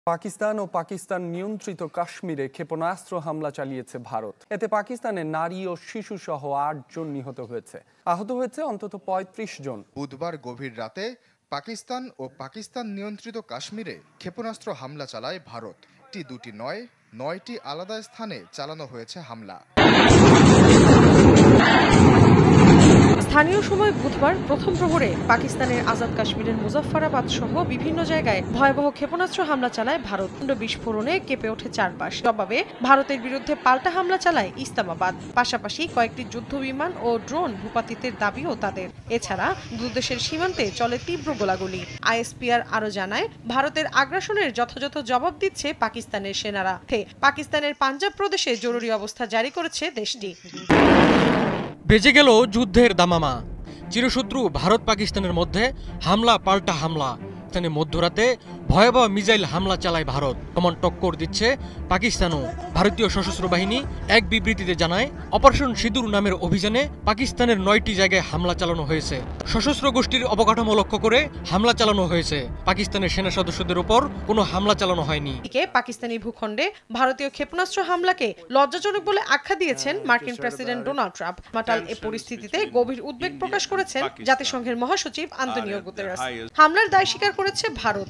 পাকিস্তান ও পাকিস্তান নিয়ন্ত্রিত কাশ্মীরে ক্ষেপণাস্ত্র হামলা চালিয়েছে ভারত। এতে পাকিস্তানে নারী ও শিশু সহ ৮ জন নিহত হয়েছে, আহত হয়েছে অন্তত ৩৫ জন। বুধবার গভীর রাতে পাকিস্তান ও পাকিস্তান নিয়ন্ত্রিত কাশ্মীরে ক্ষেপণাস্ত্র হামলা চালায় ভারত। দুটি নয়, ৯টি আলাদা স্থানে চালানো হয়েছে হামলা। স্থানীয় সময় বুধবার প্রথম প্রহরে পাকিস্তানের আজাদ কাশ্মীরের মুজফফরাবাদ সহ বিভিন্ন জায়গায় ভয়াবহ ক্ষেপণাস্ত্র হামলা চালায় ভারত। বিস্ফোরণে কেঁপে ওঠে চারপাশ। জবাবে ভারতের বিরুদ্ধে পাল্টা হামলা চালায় ইসলামাবাদ। পাশাপাশি কয়েকটি যুদ্ধ বিমান ও ড্রোন ভূপাতিতের দাবিও তাদের। এছাড়া দুদেশের সীমান্তে চলে তীব্র গোলাগুলি। আইএসপিআর আরও জানায়, ভারতের আগ্রাসনের যথাযথ জবাব দিচ্ছে পাকিস্তানের সেনারা। পাকিস্তানের পাঞ্জাব প্রদেশে জরুরি অবস্থা জারি করেছে দেশটি। বেজে গেল যুদ্ধের দামামা। চিরশত্রু ভারত পাকিস্তানের মধ্যে হামলা পাল্টা হামলা। মধ্যরাতে ভয়াবহ মিসাইল হামলা চালায় ভারত। সমান টক্কর দিচ্ছে পাকিস্তানও। ভারতীয় সশস্ত্র বাহিনী এক বিবৃতিতে জানায়, অপারেশন সিঁদুর নামের অভিযানে পাকিস্তানের ৯টি জায়গায় হামলা চালানো হয়েছে। সশস্ত্র গোষ্ঠীর অবকাঠামো লক্ষ্য করে হামলা চালানো হয়েছে। পাকিস্তানের সেনা সদস্যদের উপর কোনো হামলা চালানো হয়নি। পাকিস্তানি ভূখণ্ডে ভারতীয় ক্ষেপণাস্ত্র হামলাকে লজ্জাজনক বলে আখ্যা দিয়েছেন মার্কিন প্রেসিডেন্ট ডোনাল্ড ট্রাম্প। মাটাল এ পরিস্থিতিতে গভীর উদ্বেগ প্রকাশ করেছেন জাতিসংঘের মহাসচিব আন্তোনিও গুতেরেস। হামলার দায় স্বীকার করেছে ভারত।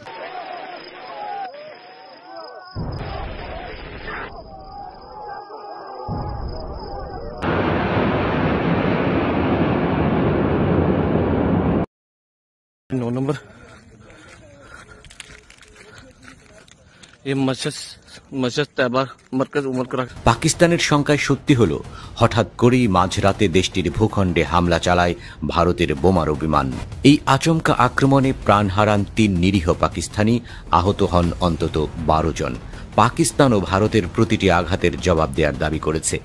পাকিস্তানের সংখ্যায় সত্যি হলো, হঠাৎ করেই মাঝরাতে দেশটির ভূখণ্ডে হামলা চালায় ভারতের বোমারু বিমান। এই আচমকা আক্রমণে প্রাণ হারান ৩ নিরীহ পাকিস্তানি, আহত হন অন্তত ১২ জন। পাকিস্তান ও ভারতের প্রতিটি আঘাতের জবাব দেওয়ার দাবি করেছে।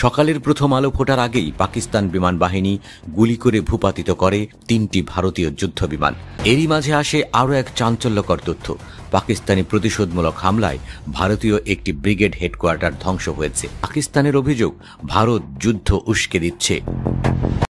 সকালের প্রথম আলো ফোটার আগেই পাকিস্তান বিমান বাহিনী গুলি করে ভূপাতিত করে ৩টি ভারতীয় যুদ্ধ বিমান। এরই মাঝে আসে আরও এক চাঞ্চল্যকর তথ্য। পাকিস্তানি প্রতিশোধমূলক হামলায় ভারতীয় একটি ব্রিগেড হেডকোয়ার্টার ধ্বংস হয়েছে। পাকিস্তানের অভিযোগ, ভারত যুদ্ধ উস্কে দিচ্ছে।